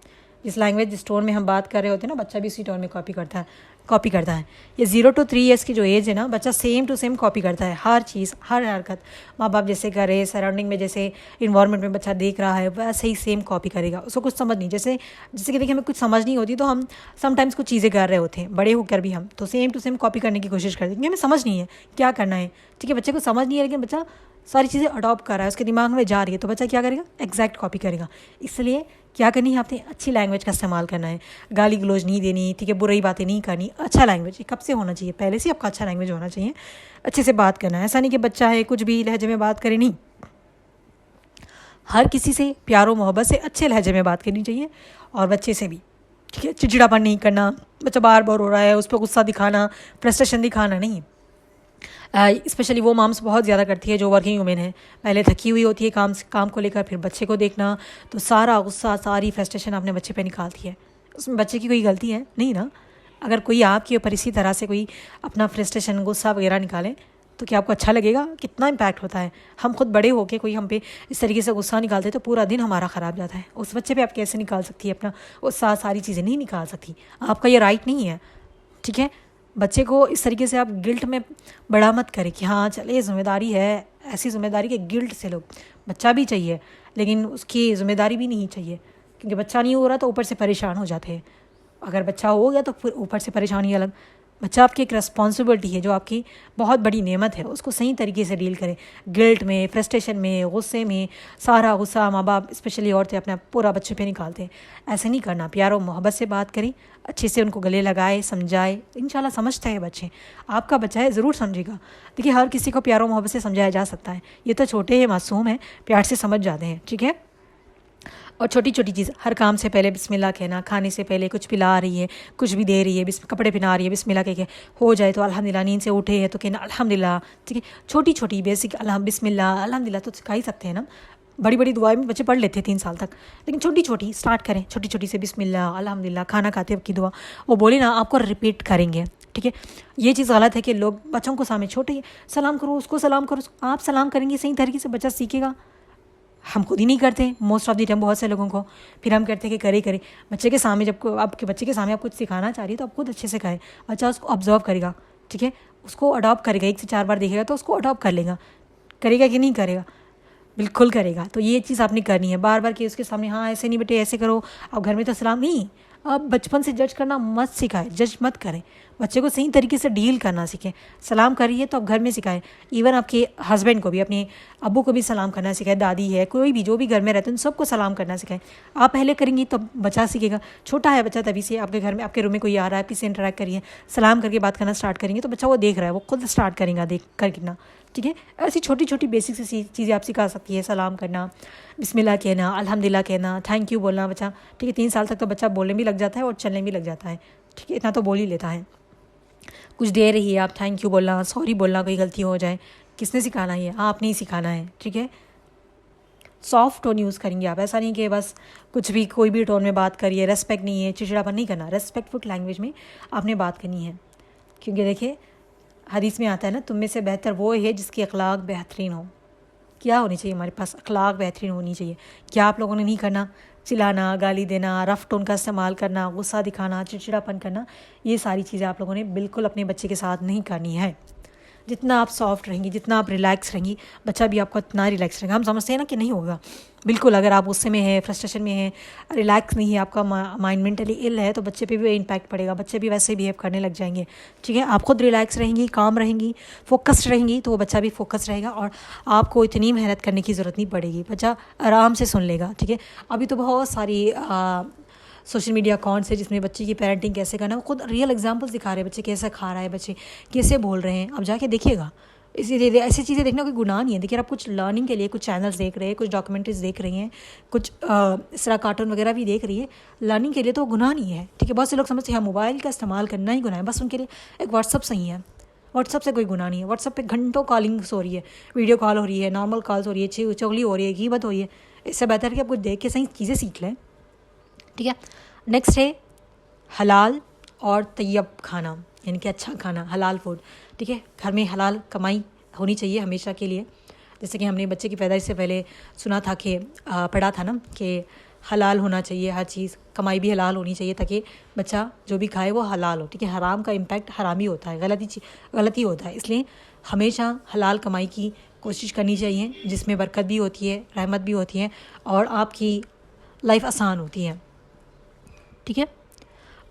जिस लैंग्वेज जिस टोन में हम बात कर रहे होते हैं ना, बच्चा भी उसी टोन में कॉपी करता है। ये 0 to 3 ईयर्स की जो एज है ना, बच्चा सेम टू सेम कॉपी करता है, हर चीज़, हर हरकत। माँ बाप जैसे करे, सराउंडिंग में जैसे इन्वायरमेंट में बच्चा देख रहा है, वैसे ही सेम कॉपी करेगा। उसको कुछ समझ नहीं, जैसे कि देखिए हमें कुछ समझ नहीं होती तो हम समटाइम्स कुछ चीज़ें कर रहे होते हैं, बड़े होकर भी हम तो सेम टू सेम कॉपी करने की कोशिश करते हैं, क्योंकि हमें समझ नहीं है क्या करना है, ठीक है। बच्चे को समझ नहीं है लेकिन बच्चा सारी चीज़ें अडॉप्ट कर रहा है, उसके दिमाग में जा रही है, तो बच्चा क्या करेगा, एग्जैक्ट कॉपी करेगा। इसलिए क्या करनी है, आपने अच्छी लैंग्वेज का इस्तेमाल करना है, गाली गलौज नहीं देनी, ठीक है, बुरी बातें नहीं करनी, अच्छा लैंग्वेज कब से होना चाहिए, पहले से आपका अच्छा लैंग्वेज होना चाहिए, अच्छे से बात करना है। ऐसा नहीं कि बच्चा है कुछ भी लहजे में बात करे, नहीं, हर किसी से प्यारो मोहब्बत से अच्छे लहजे में बात करनी चाहिए, और बच्चे से भी, ठीक है। चिड़चिड़ापन नहीं करना, बच्चा बार बार हो रहा है उस पर गुस्सा दिखाना, फ्रस्ट्रेशन दिखाना नहीं। स्पेशली वो माम्स बहुत ज़्यादा करती है जो वर्किंग वुमेन है, पहले थकी हुई होती है काम को लेकर, फिर बच्चे को देखना, तो सारा गुस्सा, सारी फ्रस्ट्रेशन अपने बच्चे पे निकालती है। उसमें बच्चे की कोई गलती है नहीं ना। अगर कोई आपके ऊपर इसी तरह से कोई अपना फ्रस्ट्रेशन, गुस्सा वगैरह निकाले तो क्या आपको अच्छा लगेगा? कितना इम्पैक्ट होता है। हम खुद बड़े होके कोई हम पे इस तरीके से गुस्सा निकालते तो पूरा दिन हमारा ख़राब जाता है। उस बच्चे पे आप कैसे निकाल सकती है अपना गुस्सा, सारी चीज़ें नहीं निकाल सकती, आपका ये राइट नहीं है, ठीक है। बच्चे को इस तरीके से आप गिल्ट में बड़ा मत करें कि हाँ चले ज़िम्मेदारी है, ऐसी ज़िम्मेदारी के गिल्ट से लोग, बच्चा भी चाहिए लेकिन उसकी ज़िम्मेदारी भी नहीं चाहिए, क्योंकि बच्चा नहीं हो रहा तो ऊपर से परेशान हो जाते हैं। अगर बच्चा हो गया तो फिर ऊपर से परेशानी अलग। बच्चा आपकी एक रिस्पॉन्सिबिलिटी है, जो आपकी बहुत बड़ी नेमत है, उसको सही तरीके से डील करें। गिल्ट में, फ्रस्ट्रेशन में, गुस्से में, सारा गुस्सा माँ बाप स्पेशली औरतें अपना पूरा बच्चे पे निकालते हैं। ऐसे नहीं करना, प्यार और मोहब्बत से बात करें, अच्छे से उनको गले लगाए, समझाए, इंशाल्लाह समझते हैं बच्चे। आपका बच्चा है ज़रूर समझेगा। देखिए हर किसी को प्यार और मोहब्बत से समझाया जा सकता है, ये तो छोटे हैं, मासूम हैं, प्यार से समझ जाते हैं, ठीक है। और छोटी छोटी चीज़, हर काम से पहले बिस्मिल्लाह कहना, खाने से पहले कुछ पिला रही है, कुछ भी दे रही है, कपड़े पहना रही है, बिस्मिल्लाह कह के हो जाए तो अल्हम्दुलिल्लाह, नींद से उठे हैं तो कहना अल्हम्दुलिल्लाह। ठीक है, छोटी छोटी बेसिक बिस्मिल्लाह अल्हम्दुलिल्लाह तो सिखा ही सकते हैं ना। बड़ी बड़ी दुआएं में बच्चे पढ़ लेते हैं 3 साल तक, लेकिन छोटी छोटी स्टार्ट करें, छोटी छोटी से बिस्मिल्लाह अल्हम्दुलिल्लाह, खाना खाते वक्त की दुआ वो बोले ना, आपको रिपीट करेंगे। ठीक है, ये चीज़ गलत है कि लोग बच्चों को सामने छोटे ही सलाम करो, उसको सलाम करो, आप सलाम करेंगे सही तरीके से बच्चा सीखेगा। हम खुद ही नहीं करते मोस्ट ऑफ द टाइम, बहुत से लोगों को फिर हम कहते हैं कि करे बच्चे के सामने। जब आपके बच्चे के सामने आप कुछ सिखाना चाह रही है तो आप खुद अच्छे से करें, बच्चा उसको ऑब्जर्व करेगा। ठीक है, उसको अडॉप्ट करेगा, 1 से 4 बार देखेगा तो उसको अडॉप्ट कर लेगा। करेगा कि नहीं करेगा? बिल्कुल करेगा। तो ये चीज़ आपने करनी है, बार बार कि उसके सामने हाँ ऐसे नहीं बेटे ऐसे करो, अब घर में तो सलाम नहीं। अब बचपन से जज करना मत सिखाए, जज मत करें, बच्चे को सही तरीके से डील करना सीखें। सलाम करिए तो आप घर में सिखाएं, इवन आपके हस्बैंड को भी, अपने अब्बू को भी सलाम करना सिखाएं, दादी है कोई भी जो भी घर में रहते हैं उन सबको सलाम करना सिखाएं। आप पहले करेंगी तो बच्चा सीखेगा। छोटा है बच्चा, तभी से आपके घर में आपके रूम में कोई आ रहा है, किसी से इंटरेक्ट करिए, सलाम करके बात करना स्टार्ट करेंगे तो बच्चा वो देख रहा है, वो खुद स्टार्ट करेगा देख करना। ठीक है, ऐसी छोटी छोटी बेसिक सी चीज़ें आप सिखा सकती है, सलाम करना, बिस्मिल्लाह कहना, अल्हम्दुलिल्लाह कहना, थैंक यू बोलना बच्चा। ठीक है, 3 साल तक तो बच्चा बोलने भी लग जाता है और चलने भी लग जाता है। ठीक है, इतना तो बोल ही लेता है। कुछ दे रही है आप, थैंक यू बोलना, सॉरी बोलना, कोई गलती हो जाए, किसने सिखाना है? आपने ही सिखाना है। ठीक है, सॉफ्ट टोन यूज़ करेंगे आप, ऐसा नहीं कि बस कुछ भी कोई भी टोन में बात करिए, रेस्पेक्ट नहीं है, चिड़चिड़ापन नहीं करना, रेस्पेक्टफुल लैंग्वेज में आपने बात करनी है। क्योंकि देखिए हदीस में आता है ना, तुम में से बेहतर वो है जिसकी अखलाक बेहतरीन हो। क्या होनी चाहिए हमारे पास? अखलाक बेहतरीन होनी चाहिए। क्या आप लोगों ने नहीं करना? चिल्लाना, गाली देना, रफ टोन का इस्तेमाल करना, गुस्सा दिखाना, चिड़चिड़ापन करना, ये सारी चीज़ें आप लोगों ने बिल्कुल अपने बच्चे के साथ नहीं करनी है। जितना आप सॉफ्ट रहेंगी, जितना आप रिलैक्स रहेंगी, बच्चा भी आपका इतना रिलैक्स रहेगा। हम समझते हैं ना कि नहीं होगा, बिल्कुल। अगर आप गुस्से में हैं, फ्रस्ट्रेशन में हैं, रिलैक्स नहीं है, आपका माइंड मेंटली इल है, तो बच्चे पे भी इम्पैक्ट पड़ेगा, बच्चे भी वैसे बिहेव करने लग जाएंगे। ठीक है, आप खुद रिलैक्स रहेंगी, काम रहेंगी, फोकस्ड रहेंगी, तो वो बच्चा भी फोकस रहेगा और आपको इतनी मेहनत करने की ज़रूरत नहीं पड़ेगी, बच्चा आराम से सुन लेगा। ठीक है, अभी तो बहुत सारी सोशल मीडिया अकाउंट्स है जिसमें बच्चे की पेरेंटिंग कैसे करना है, वो खुद रियल एग्जांपल्स दिखा रहे हैं, बच्चे कैसे खा रहा है, बच्चे कैसे बोल रहे हैं, आप जाके देखिएगा। इसीलिए ऐसी चीज़ें देखना कोई गुनाह नहीं है। देखिए आप कुछ लर्निंग के लिए कुछ चैनल्स देख रहे हैं, कुछ डॉक्यूमेंट्रीज देख रही हैं, कुछ इस तरह कार्टून वगैरह भी देख रही है, लर्निंग के लिए तो गुनाह नहीं है। ठीक है, बहुत से लोग समझते हैं मोबाइल का इस्तेमाल करना ही गुनाह है, बस उनके लिए एक व्हाट्सअप सही है, व्हाट्सअप से कोई गुनाह नहीं है। व्हाट्सअप पे घंटों कॉलिंग्स हो रही है, वीडियो कॉल हो रही है, नॉर्मल कॉल्स हो रही है, चुगली हो रही है, गीबत हो रही है, इससे बेहतर है कि आप कुछ देख के सही चीज़ें सीख लें। ठीक है, नेक्स्ट है हलाल और तैयब खाना, यानी कि अच्छा खाना, हलाल फूड। ठीक है, घर में हलाल कमाई होनी चाहिए हमेशा के लिए। जैसे कि हमने बच्चे की पैदाइश से पहले सुना था कि पढ़ा था ना कि हलाल होना चाहिए हर चीज़, कमाई भी हलाल होनी चाहिए ताकि बच्चा जो भी खाए वो हलाल हो। ठीक है, हराम का इम्पैक्ट हराम ही होता है, गलती होता है, इसलिए हमेशा हलाल कमाई की कोशिश करनी चाहिए, जिसमें बरकत भी होती है, रहमत भी होती है और आपकी लाइफ आसान होती है। ठीक है,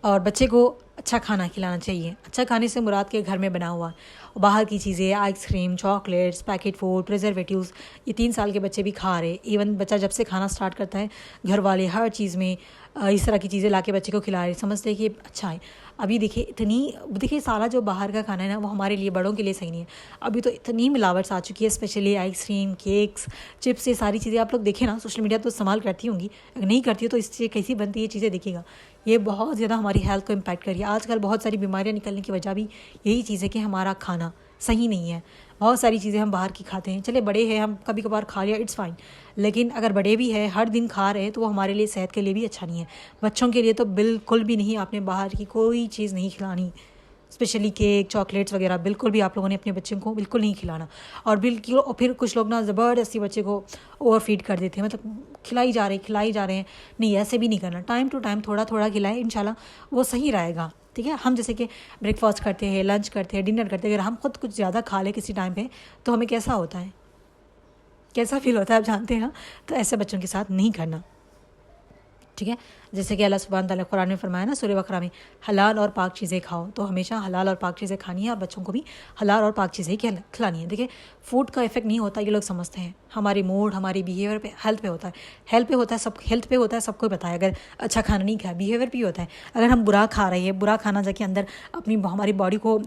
और बच्चे को अच्छा खाना खिलाना चाहिए। अच्छा खाने से मुराद के घर में बना हुआ, बाहर की चीज़ें, ice cream, chocolates, packet food, preservatives, ये 3 साल के बच्चे भी खा रहे। इवन बच्चा जब से खाना स्टार्ट करता है, घर वाले हर चीज़ में इस तरह की चीज़ें ला के बच्चे को खिला रहे, समझते हैं कि अच्छा है। अभी देखिए सारा जो बाहर का खाना है ना, वो हमारे लिए, बड़ों के लिए सही नहीं है। अभी तो इतनी मिलावट आ चुकी है, स्पेशली आइसक्रीम, केक्स, चिप्स, ये सारी चीज़ें आप लोग देखें ना, सोशल मीडिया तो इस्तेमाल करती होंगी, अगर नहीं करती हो तो इससे कैसी बनती है ये चीज़ें देखिएगा। ये बहुत ज़्यादा हमारी हेल्थ को इम्पैक्ट कर रही है। आजकल बहुत सारी बीमारियाँ निकलने की वजह भी यही चीज़ है कि हमारा खाना सही नहीं है। बहुत सारी चीज़ें हम बाहर की खाते हैं, चले बड़े हैं हम कभी कभार खा लिया, इट्स फाइन, लेकिन अगर बड़े भी हैं हर दिन खा रहे हैं तो वो हमारे लिए, सेहत के लिए भी अच्छा नहीं है। बच्चों के लिए तो बिल्कुल भी नहीं, आपने बाहर की कोई चीज़ नहीं खिलानी, स्पेशली केक, चॉकलेट्स वगैरह बिल्कुल भी आप लोगों ने अपने बच्चों को बिल्कुल नहीं खिलाना। और बिल्कुल, और फिर कुछ लोग ना ज़बरदस्ती बच्चे को ओवर फीड कर देते हैं, मतलब खिलाई जा रहे हैं। नहीं, ऐसे भी नहीं करना, टाइम टू टाइम थोड़ा थोड़ा खिलाएं, इंशाल्लाह वो सही रहेगा। ठीक है, हम जैसे कि ब्रेकफास्ट करते हैं, लंच करते हैं, डिनर करते हैं, अगर हम खुद कुछ ज़्यादा खा लें किसी टाइम पे तो हमें कैसा होता है, कैसा फील होता है आप जानते हैं ना। तो ऐसे बच्चों के साथ नहीं करना। ठीक है, जैसे कि अल्लाह सुब्हान तआला कुरान में फरमाया ना, सूरह बकरा में, हलाल और पाक चीज़ें खाओ, तो हमेशा हलाल और पाक चीज़ें खानी है और बच्चों को भी हलाल और पाक चीज़ें खिलानी है। देखिए फूड का इफेक्ट नहीं होता, ये लोग समझते हैं, हमारे मूड, हमारी बिहेवियर पे, हेल्थ पे होता है, हेल्थ पे होता है, सबको पता है। अगर अच्छा खाना नहीं खाया, बिहेवियर भी होता है। अगर हम बुरा खा रहे हैं, बुरा खाना जाके अंदर हमारी बॉडी को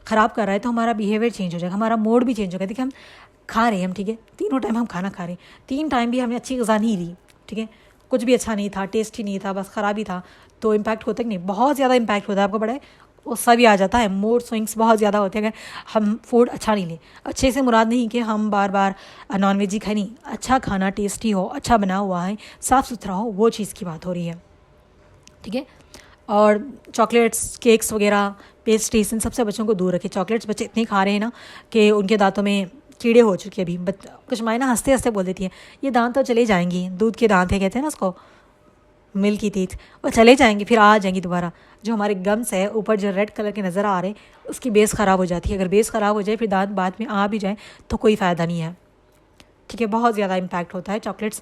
ख़राब कर रहा है, तो हमारा बिहेवियर चेंज हो जाएगा, हमारा मूड भी चेंज होगा। देखिए हम खा रहे हैं, हम ठीक है, 3 टाइम हम खाना खा रहे हैं, 3 टाइम भी हमें अच्छी ग़िज़ा नहीं दी, ठीक है, कुछ भी अच्छा नहीं था, टेस्ट ही नहीं था, बस ख़राब ही था, तो इम्पैक्ट होता है कि नहीं? बहुत ज़्यादा इम्पैक्ट होता है, आपको पता है, गुस्सा भी आ जाता है, मूड स्विंग्स बहुत ज़्यादा होते हैं अगर हम फूड अच्छा नहीं लें। अच्छे से मुराद नहीं कि हम बार बार नॉन वेज ही खाए, नहीं, अच्छा खाना, टेस्टी हो, अच्छा बना हुआ है, साफ़ सुथरा हो, वो चीज़ की बात हो रही है, ठीक है। और चॉकलेट्स, केक्स वगैरह, पेस्ट्रीज, इन सबसे बच्चों को दूर रखें। चॉकलेट्स बच्चे इतने खा रहे हैं ना कि उनके दांतों में कीड़े हो चुके हैं अभी। कुछ मायना हंसते हंसते बोल देती है, ये दांत तो चले जाएंगी, दूध के दांत है, कहते हैं ना उसको, मिल्की टीथ, वो चले जाएंगे, फिर आ जाएंगी दोबारा। जो हमारे गम्स है ऊपर जो रेड कलर के नज़र आ रहे हैं, उसकी बेस ख़राब हो जाती है। अगर बेस ख़राब हो जाए फिर दांत बाद में आ भी जाए तो कोई फ़ायदा नहीं है, ठीक है। बहुत ज़्यादा इम्पैक्ट होता है। चॉकलेट्स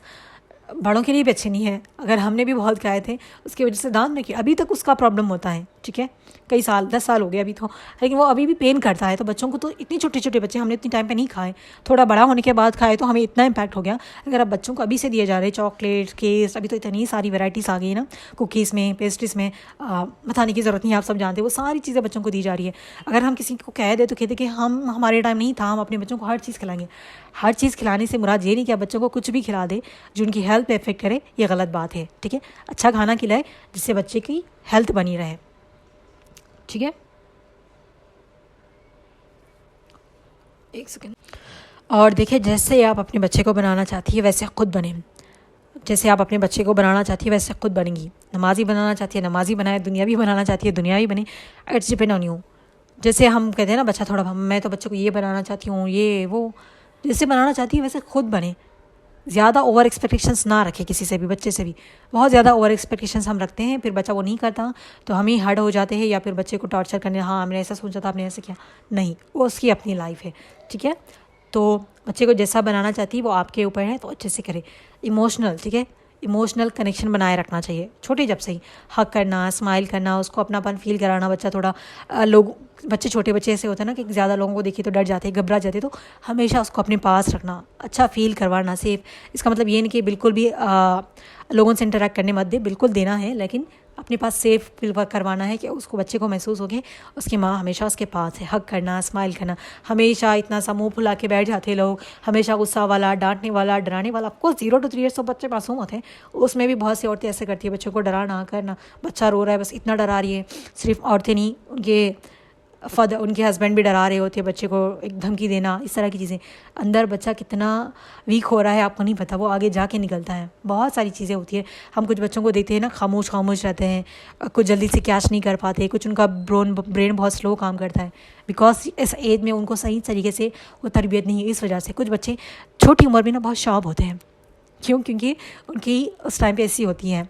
बड़ों के लिए भी अच्छे नहीं है, अगर हमने भी बहुत खाए थे उसकी वजह से दांत में कि अभी तक उसका प्रॉब्लम होता है, ठीक है। कई साल, 10 साल हो गए अभी तो, लेकिन वो अभी भी पेन करता है। तो बच्चों को तो, इतनी छोटे छोटे बच्चे, हमने इतनी टाइम पे नहीं खाए, थोड़ा बड़ा होने के बाद खाए तो हमें इतना इम्पैक्ट हो गया। अगर आप बच्चों को अभी से दिए जा रहे चॉकलेट, केक्स, अभी तो इतनी सारी वैराइटीज़ आ गई ना, कुकीज़ में, पेस्ट्रीज़ में, बताने की ज़रूरत नहीं, आप सब जानते हैं, वो सारी चीज़ें बच्चों को दी जा रही है। अगर हम किसी को कह दे तो कहते कि हमारे टाइम नहीं था, हम अपने बच्चों को हर चीज़ खिलाएंगे। हर चीज़ खिलाने से मुराद ये नहीं कि आप बच्चों को कुछ भी खिला दे जो उनकी हेल्थ पे इफेक्ट करे, ये गलत बात है, ठीक है। अच्छा खाना खिलाए जिससे बच्चे की हेल्थ बनी रहे, ठीक है। एक सेकेंड। और देखिए, जैसे आप अपने बच्चे को बनाना चाहती है वैसे खुद बने। जैसे आप अपने बच्चे को बनाना चाहती है वैसे खुद बनेंगी। नमाज़ी बनाना चाहती है नमाज़ी बनाए, दुनिया भी बनाना चाहती है दुनिया भी बने, इट्स डिपेंड ऑन यू। जैसे हम कहते हैं ना, बच्चा थोड़ा, मैं तो बच्चे को ये बनाना चाहती हूँ, ये वो, जैसे बनाना चाहती है वैसे खुद बने। ज़्यादा ओवर एक्सपेक्टेशंस ना रखें किसी से भी, बच्चे से भी। बहुत ज़्यादा ओवर एक्सपेक्टेशंस हम रखते हैं, फिर बच्चा वो नहीं करता तो हम ही हर्ट हो जाते हैं, या फिर बच्चे को टॉर्चर करने, हाँ हमने ऐसा सोचा था, आपने ऐसे किया, नहीं, वो उसकी अपनी लाइफ है, ठीक है। तो बच्चे को जैसा बनाना चाहती है वो आपके ऊपर है, तो अच्छे से करे। इमोशनल, ठीक है, इमोशनल कनेक्शन बनाए रखना चाहिए छोटे जब से ही। हक करना, स्माइल करना, उसको अपनापन फील कराना। बच्चा थोड़ा लोग, बच्चे, छोटे बच्चे ऐसे होते हैं ना कि ज़्यादा लोगों को देखिए तो डर जाते हैं, घबरा जाते हैं, तो हमेशा उसको अपने पास रखना, अच्छा फील करवाना, सेफ। इसका मतलब ये नहीं कि बिल्कुल भी लोगों से इंटरेक्ट करने मत दे, बिल्कुल देना है, लेकिन अपने पास सेफ फील करवाना है कि उसको, बच्चे को महसूस हो कि उसकी माँ हमेशा उसके पास है। हक करना, स्माइल करना। हमेशा इतना सा मुँह फुला के बैठ जाते लोग, हमेशा गुस्सा वाला, डांटने वाला, डराने वाला। आपको 0 to 3 years तो बच्चे मासूम होते हैं, उसमें भी बहुत सी औरतें ऐसे करती है, बच्चों को डरा ना करना, बच्चा रो रहा है बस इतना डरा रही है। सिर्फ औरतें नहीं, उनके हस्बैंड भी डरा रहे होते हैं बच्चे को, एक धमकी देना, इस तरह की चीज़ें। अंदर बच्चा कितना वीक हो रहा है आपको नहीं पता, वो आगे जाके निकलता है। बहुत सारी चीज़ें होती है। हम कुछ बच्चों को देखते हैं ना, खामोश खामोश रहते हैं, कुछ जल्दी से कैच नहीं कर पाते, कुछ उनका ब्रेन बहुत स्लो काम करता है, बिकॉज इस एज में उनको सही तरीके से वो तरबियत नहीं है, इस वजह से। कुछ बच्चे छोटी उम्र में ना बहुत शार्प होते हैं, क्यों? क्योंकि उनकी उस टाइम पे ऐसी होती हैं,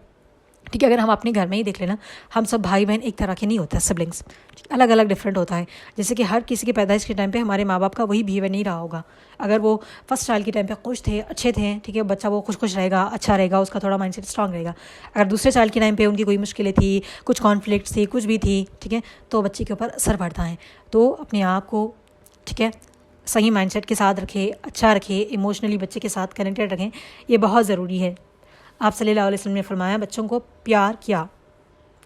ठीक है। अगर हम अपने घर में ही देख लेना, हम सब भाई बहन एक तरह के नहीं होता, सिबलिंग्स अलग अलग डिफरेंट होता है। जैसे कि हर किसी की पैदाइश के टाइम पे हमारे माँ बाप का वही बिहेवियर नहीं रहा होगा। अगर वो फर्स्ट चाइल्ड के टाइम पे खुश थे, अच्छे थे, ठीक है, बच्चा वो खुश खुश रहेगा, अच्छा रहेगा, उसका थोड़ा माइंडसेट स्ट्रांग रहेगा। अगर दूसरे चाइल्ड के टाइम पे उनकी कोई मुश्किलें थी, कुछ कॉन्फ्लिक्ट थी, कुछ भी थी, ठीक है, तो बच्चे के ऊपर असर पड़ता है। तो अपने आप को, ठीक है, सही माइंडसेट के साथ रखें, अच्छा रखें, इमोशनली बच्चे के साथ कनेक्टेड रखें, ये बहुत ज़रूरी है। आप सल्लल्लाहु अलैहि वसल्लम ने फरमाया, बच्चों को प्यार किया,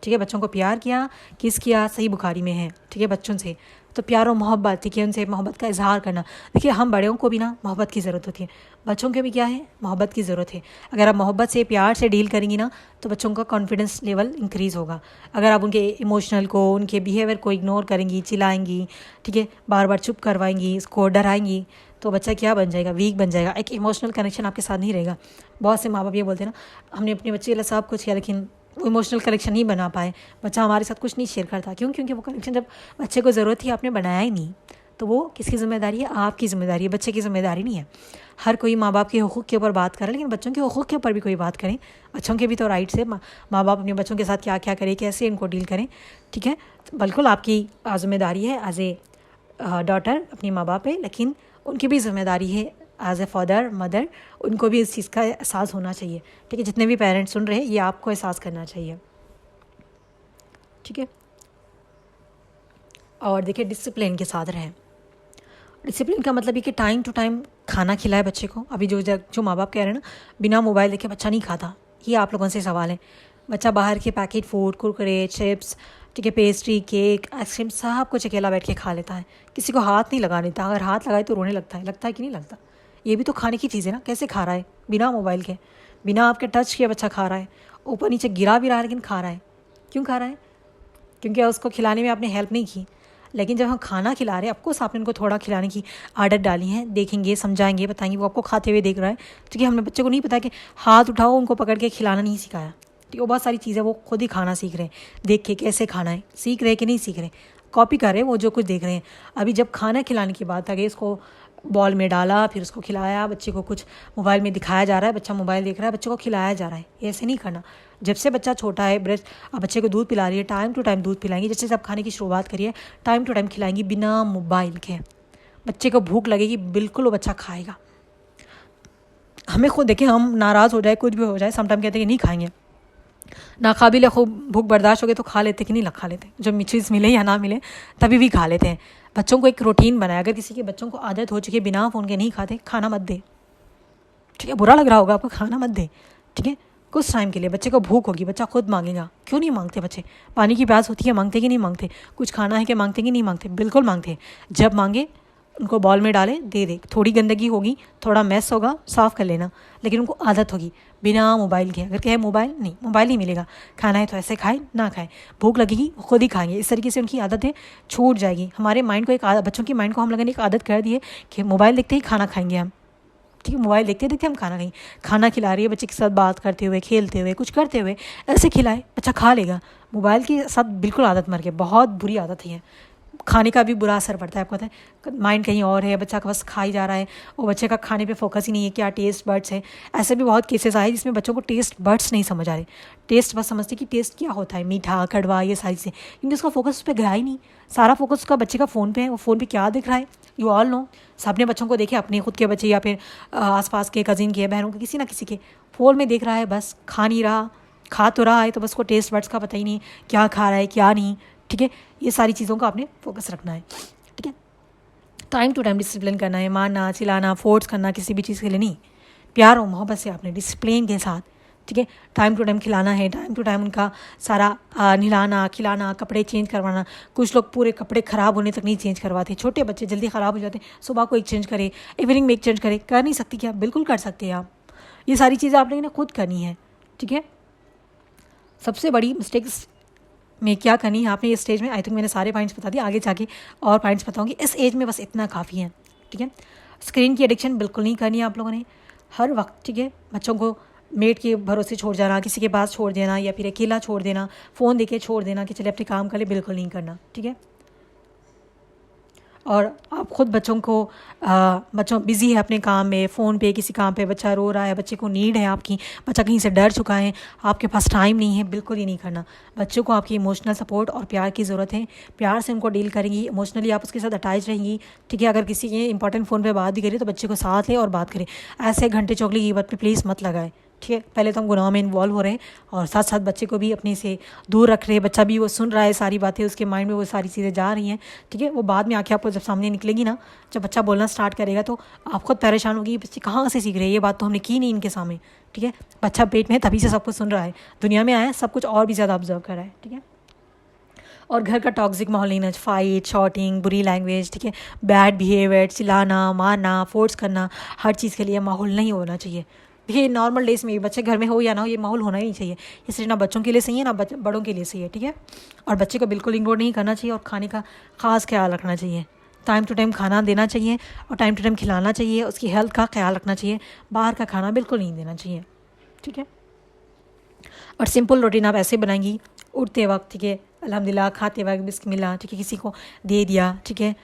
ठीक है, बच्चों को प्यार किया, किस किया, सही बुखारी में है, ठीक है, बच्चों से। तो प्यार और मोहब्बत, ठीक है, उनसे मोहब्बत का इजहार करना। देखिए, हम बड़ों को भी ना मोहब्बत की ज़रूरत होती है, बच्चों के भी क्या है, मोहब्बत की ज़रूरत है। अगर आप मोहब्बत से, प्यार से डील करेंगी ना, तो बच्चों का कॉन्फिडेंस लेवल इंक्रीज़ होगा। अगर आप उनके इमोशनल को, उनके बिहेवियर को इग्नोर करेंगी, चिल्लाएंगी, ठीक है, बार बार चुप करवाएंगी, इसको डराएंगी, तो बच्चा क्या बन जाएगा, वीक बन जाएगा। एक इमोशनल कनेक्शन आपके साथ नहीं रहेगा। बहुत से माँ बाप ये बोलते हैं ना, हमने अपने बच्चे के लिए सब कुछ किया लेकिन वो इमोशनल कनेक्शन नहीं बना पाए, बच्चा हमारे साथ कुछ नहीं शेयर करता। क्यों? क्योंकि वो कनेक्शन जब बच्चे को ज़रूरत थी आपने बनाया ही नहीं। तो वो किसकी ज़िम्मेदारी है? आपकी ज़िम्मेदारी है, बच्चे की ज़िम्मेदारी नहीं है। हर कोई माँ बाप के हुकूक़ के ऊपर बात करे, लेकिन बच्चों के हुकूक़ के ऊपर भी कोई बात करें। बच्चों के भी तो राइट्स है, माँ बाप अपने बच्चों के साथ क्या क्या करें, कैसे इनको डील करें, ठीक है। तो बिल्कुल आपकी ज़िम्मेदारी है एज ए डॉटर अपनी माँ बाप पे, लेकिन उनकी भी ज़िम्मेदारी है एज ए फादर मदर, उनको भी इस चीज़ का एहसास होना चाहिए, ठीक है। जितने भी पेरेंट्स सुन रहे हैं, ये आपको एहसास करना चाहिए, ठीक है। और देखिए, डिसिप्लिन के साथ रहें। डिसिप्लिन का मतलब ये कि टाइम टू टाइम खाना खिलाए बच्चे को। अभी जो माँ बाप कह रहे हैं ना, बिना मोबाइल देखे बच्चा नहीं खाता, ये आप लोगों से सवाल है। बच्चा बाहर के पैकेट फूड, कुरकुरे, चिप्स, ठीक है, पेस्ट्री, केक, आइसक्रीम, सब कुछ अकेला बैठ के खा लेता है, किसी को हाथ नहीं लगा देता। अगर हाथ लगाए तो रोने लगता है कि नहीं लगता? ये भी तो खाने की चीज़ है ना, कैसे खा रहा है बिना मोबाइल के, बिना आपके टच के बच्चा खा रहा है, ऊपर नीचे गिरा भी रहा है लेकिन खा रहा है। क्यों खा रहा है? क्योंकि उसको खिलाने में आपने हेल्प नहीं की। लेकिन जब हम खाना खिला रहे हैं, ऑफकोर्स आपने उनको थोड़ा खिलाने की आदत डाली है, देखेंगे, समझाएंगे, बताएंगे, वो आपको खाते हुए देख रहा है। क्योंकि हमने बच्चे को नहीं पता कि हाथ उठाओ उनको पकड़ के खिलाना नहीं सिखाया, ठीक है। वो बहुत सारी चीज़ें वो खुद ही खाना सीख रहे हैं, देख के कैसे खाना है, सीख रहे कि नहीं सीख रहे, कॉपी कर रहे हैं वो जो कुछ देख रहे हैं। अभी जब खाना खिलाने की बात आ गई, इसको बॉल में डाला, फिर उसको खिलाया, बच्चे को कुछ मोबाइल में दिखाया जा रहा है, बच्चा मोबाइल देख रहा है, बच्चे को खिलाया जा रहा है, ऐसे नहीं करना। जब से बच्चा छोटा है, ब्रेस्ट आप बच्चे को दूध पिला रही है, टाइम टू टाइम दूध पिलाएंगे। जैसे जब खाने की शुरुआत करिए, टाइम टू टाइम खिलाएंगी बिना मोबाइल के। बच्चे को भूख लगेगी, बिल्कुल वो बच्चा खाएगा। हमें खुद देखें, हम नाराज़ हो जाए, कुछ भी हो जाए, समटाइम कहते हैं कि नहीं खाएंगे, नाकाबिल खूब भूख बर्दाश्त हो गए तो खा लेते कि नहीं खा लेते, जब चीज़ मिले या ना मिले तभी भी खा लेते हैं। बच्चों को एक रूटीन बनाए, अगर किसी के बच्चों को आदत हो चुकी है बिना फ़ोन के नहीं खाते, खाना मत दे, ठीक है। बुरा लग रहा होगा आपको, खाना मत दे, ठीक है। कुछ टाइम के लिए बच्चे को भूख होगी, बच्चा खुद मांगेगा। क्यों नहीं मांगते बच्चे? पानी की प्यास होती है, मांगते कि नहीं मांगते? कुछ खाना है कि मांगते कि नहीं मांगते? बिल्कुल मांगते। जब मांगे उनको बॉल में डाले, दे दे। थोड़ी गंदगी होगी, थोड़ा मैस होगा, साफ़ कर लेना, लेकिन उनको आदत होगी बिना मोबाइल के। अगर कहे मोबाइल नहीं मिलेगा, खाना है तो ऐसे खाए ना खाए, भूख लगेगी खुद ही खाएंगे। इस तरीके से उनकी आदतें छूट जाएगी। हमारे माइंड को बच्चों की माइंड को हम लोगों ने एक आदत कर दी है कि मोबाइल देखते ही खाना खाएंगे हम, ठीक है। मोबाइल देखते देखते हम खाना खाएंगे। खाना खिला रही है बच्चे के साथ, बात करते हुए, खेलते हुए, कुछ करते हुए ऐसे खिलाए, बच्चा खा लेगा। मोबाइल के साथ बिल्कुल आदत मर गई, बहुत बुरी आदत है। खाने का भी बुरा असर पड़ता है, आपको पता है। माइंड कहीं और है, बच्चा का बस खा ही जा रहा है, और बच्चे का खाने पे फोकस ही नहीं है, क्या टेस्ट बर्ड्स है। ऐसे भी बहुत केसेस आए जिसमें बच्चों को टेस्ट बर्ड्स नहीं समझ आ रहे। टेस्ट बस समझते कि टेस्ट क्या होता है, मीठा, कड़वा, ये सारी चीज़ें, क्योंकि उसका फोकस उस पर गया ही नहीं। सारा फोकस उसका बच्चे का फ़ोन पे है। वो फ़ोन पे क्या दिख रहा है, यू ऑल नो। सबने बच्चों को देखे, अपने खुद के बच्चे या फिर आसपास के कज़िन के, बहनों के, किसी ना किसी के फ़ोन में देख रहा है, बस खा नहीं रहा। खा तो रहा है तो बस को टेस्ट बर्ड्स का पता ही नहीं क्या खा रहा है क्या नहीं, ठीक है। ये सारी चीज़ों का आपने फोकस रखना है, ठीक है। टाइम टू टाइम डिसिप्लिन करना है, मारना, चिल्लाना, फोर्स करना किसी भी चीज़ के लिए नहीं। प्यार और मोहब्बत से आपने डिसिप्लिन के साथ, ठीक है, टाइम टू टाइम खिलाना है, टाइम टू टाइम उनका सारा नहलाना, खिलाना, कपड़े चेंज करवाना। कुछ लोग पूरे कपड़े ख़राब होने तक नहीं चेंज करवाते, छोटे बच्चे जल्दी ख़राब हो जाते हैं। सुबह को एक चेंज करे, इवनिंग में एक चेंज करे, कर नहीं सकती क्या? बिल्कुल कर सकते हैं आप। ये सारी चीज़ें आपने खुद करनी है, ठीक है। सबसे बड़ी मिस्टेक्स में क्या करनी है आपने इस स्टेज में, आई थिंक मैंने सारे पॉइंट्स बता दिए, आगे जाके और पॉइंट्स बताऊंगी। इस एज में बस इतना काफ़ी है, ठीक है। स्क्रीन की एडिक्शन बिल्कुल नहीं करनी है आप लोगों ने हर वक्त, ठीक है। बच्चों को मेड के भरोसे छोड़ जाना, किसी के पास छोड़ देना, या फिर अकेला छोड़ देना, फ़ोन देके छोड़ देना कि चले अपने काम कर ले, बिल्कुल नहीं करना, ठीक है। और आप ख़ुद बच्चों को बच्चों बिज़ी है अपने काम में, फ़ोन पे, किसी काम पे, बच्चा रो रहा है, बच्चे को नीड है आपकी, बच्चा कहीं से डर चुका है, आपके पास टाइम नहीं है, बिल्कुल ही नहीं करना। बच्चों को आपकी इमोशनल सपोर्ट और प्यार की ज़रूरत है। प्यार से उनको डील करेंगी, इमोशनली आप उसके साथ अटैच रहेंगी, ठीक है। अगर किसी के इंपॉर्टेंट फ़ोन पे बात भी करें तो बच्चे को साथ ले और बात करें। ऐसे घंटे चौकली कीमत पे प्लीज़ मत लगाए, ठीक है। पहले तो हम गुनाह में इन्वॉल्व हो रहे हैं और साथ साथ बच्चे को भी अपने से दूर रख रहे हैं। बच्चा भी वो सुन रहा है सारी बातें, उसके माइंड में वो सारी चीज़ें जा रही हैं, ठीक है। वो बाद में आके आपको जब सामने निकलेगी ना, जब बच्चा बोलना स्टार्ट करेगा तो आप खुद परेशान होगी, बच्चे कहाँ से सीख रहे हैं, ये बात तो हमने की नहीं इनके सामने, ठीक है। बच्चा पेट में तभी से सब कुछ सुन रहा है, दुनिया में आया है सब कुछ और भी ज़्यादा ऑब्जर्व कर रहा है, ठीक है। और घर का टॉक्सिक माहौल नहीं होना, फाइट, शॉटिंग, बुरी लैंग्वेज, ठीक है, बैड बिहेवियर, चिल्लाना, मारना, फोर्स करना, हर चीज़ के लिए माहौल नहीं होना चाहिए। देखिए नॉर्मल डेज में बच्चे घर में हो या ना हो, ये माहौल होना ही नहीं चाहिए। ये सिर्फ ना बच्चों के लिए सही है ना बड़ों के लिए सही है, ठीक है। और बच्चे को बिल्कुल इग्नोर नहीं करना चाहिए, और खाने का ख़ास ख्याल रखना चाहिए। टाइम टू टाइम खाना देना चाहिए और टाइम टू टाइम खिलाना चाहिए, उसकी हेल्थ का ख्याल रखना चाहिए। बाहर का खाना बिल्कुल नहीं देना चाहिए, ठीक है। और सिंपल रूटीन आप ऐसे बनाएंगी, उठते वक्त, ठीक है, अल्हम्दुलिल्लाह, खाते वक्त बिस्मिल्लाह, ठीक है, किसी को दे दिया, ठीक है,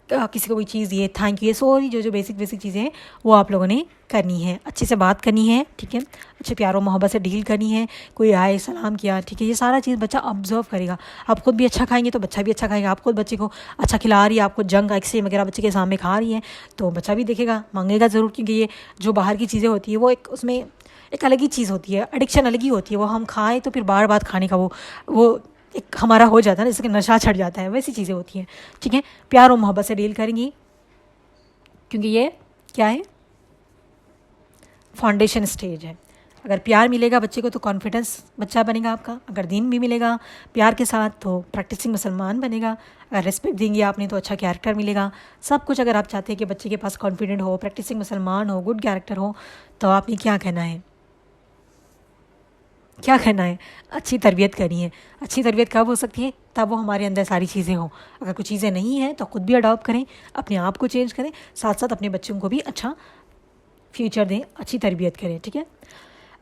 किसी को कोई चीज़ दिए, थैंक यू, ये सारी जो बेसिक चीज़ें हैं वो आप लोगों ने करनी है। अच्छे से बात करनी है, ठीक है, अच्छे प्यार और मोहब्बत से डील करनी है। कोई आए, सलाम किया, ठीक है, ये सारा चीज़ बच्चा ऑब्जर्व करेगा। आप खुद भी अच्छा खाएंगे तो बच्चा भी अच्छा खाएगा। आप खुद बच्चे को अच्छा खिला रही है, आपको जंक आइसक्रीम वगैरह बच्चे के सामने खा रही है तो बच्चा भी देखेगा, मांगेगा ज़रूर, क्योंकि ये जो बाहर की चीज़ें होती है वो एक उसमें एक अलग ही चीज़ होती है, एडिक्शन अलग ही होती है। वो हम खाएँ तो फिर बार बार खाने का वो एक हमारा हो जाता है ना, जैसे कि नशा चढ़ जाता है, वैसी चीज़ें होती हैं, ठीक है। प्यार और मोहब्बत से डील करेंगी, क्योंकि ये क्या है, फाउंडेशन स्टेज है। अगर प्यार मिलेगा बच्चे को तो कॉन्फिडेंस बच्चा बनेगा आपका, अगर दीन भी मिलेगा प्यार के साथ तो प्रैक्टिसिंग मुसलमान बनेगा, अगर रिस्पेक्ट देंगे आपने तो अच्छा कैरेक्टर मिलेगा। सब कुछ अगर आप चाहते हैं कि बच्चे के पास कॉन्फिडेंट हो, प्रैक्टिसिंग मुसलमान हो, गुड कैरेक्टर हो, तो आपने क्या कहना है, क्या करना है, अच्छी तरबियत करनी है। अच्छी तरबियत कब हो सकती है, तब वो हमारे अंदर सारी चीज़ें हों। अगर कुछ चीज़ें नहीं हैं तो ख़ुद भी अडॉप्ट करें, अपने आप को चेंज करें, साथ साथ अपने बच्चों को भी अच्छा फ्यूचर दें, अच्छी तरबियत करें, ठीक है।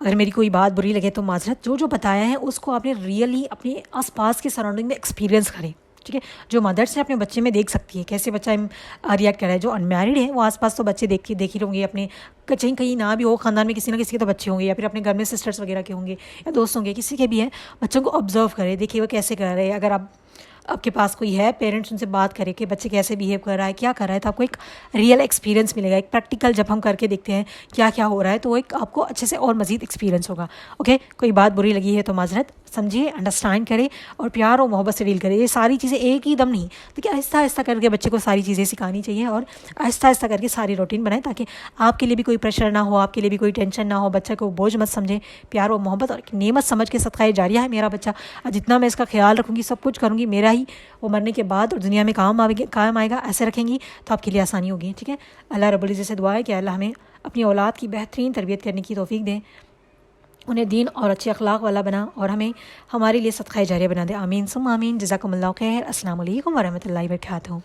अगर मेरी कोई बात बुरी लगे तो माजरत, जो जो बताया है उसको आपने रियली अपने आसपास के सराउंडिंग में एक्सपीरियंस करें, ठीक है। जो मदर्स हैं अपने बच्चे में देख सकती है कैसे बच्चा रिएक्ट कर रहा है। जो अनमैरिड है वो आसपास तो बच्चे देख ही होंगे अपने, कहीं कहीं ना भी हो ख़ानदान में किसी ना किसी के तो बच्चे होंगे, या फिर अपने घर में सिस्टर्स वगैरह के होंगे या दोस्त होंगे, किसी के भी हैं। बच्चों को ऑब्जर्व करें, देखिए वो कैसे कर रहे हैं। अगर आपके पास कोई है पेरेंट्स, उनसे बात करें कि बच्चे कैसे बिहेव कर रहा है, क्या कर रहा है, तो आपको एक रियल एक्सपीरियंस मिलेगा। एक प्रैक्टिकल जब हम करके देखते हैं क्या क्या हो रहा है तो वो एक आपको अच्छे से और मज़ीद एक्सपीरियंस होगा। ओके, कोई बात बुरी लगी है तो माजरत, समझिए, अंडरस्टैंड करें और प्यार और मोहब्बत से डील करें। ये सारी चीज़ें एक ही दम नहीं, देखिए आहिस्ता आहिस्ता करके बच्चे को सारी चीज़ें सिखानी चाहिए और आहिस्ता आहिस्ता करके सारी रूटीन बनाएं, ताकि आपके लिए भी कोई प्रेशर ना हो, आपके लिए भी कोई टेंशन ना हो। बच्चे को बोझ मत समझें, प्यार और मोहब्बत और एक नेमत समझ के सदका जारिया है मेरा बच्चा, जितना मैं इसका ख्याल रखूँगी, सब कुछ करूँगी, मेरा ही वो मरने के बाद और दुनिया में काम आएगा, ऐसे रखेंगी तो आपके लिए आसानी होगी, ठीक है। अल्लाह रब्बुल इज़्ज़त से दुआ है कि अल्लाह हमें अपनी औलाद की बेहतरीन तरबियत करने की तौफीक दें, उन्हें दीन और अच्छे अखलाक वाला बना और हमें हमारे लिए सदका जारिया बना दे। आमीन सुम आमीन। जज़ाकुमुल्लाह खैर। अस्सलामु अलैकुम वरहमतुल्लाहि वबरकातुहू।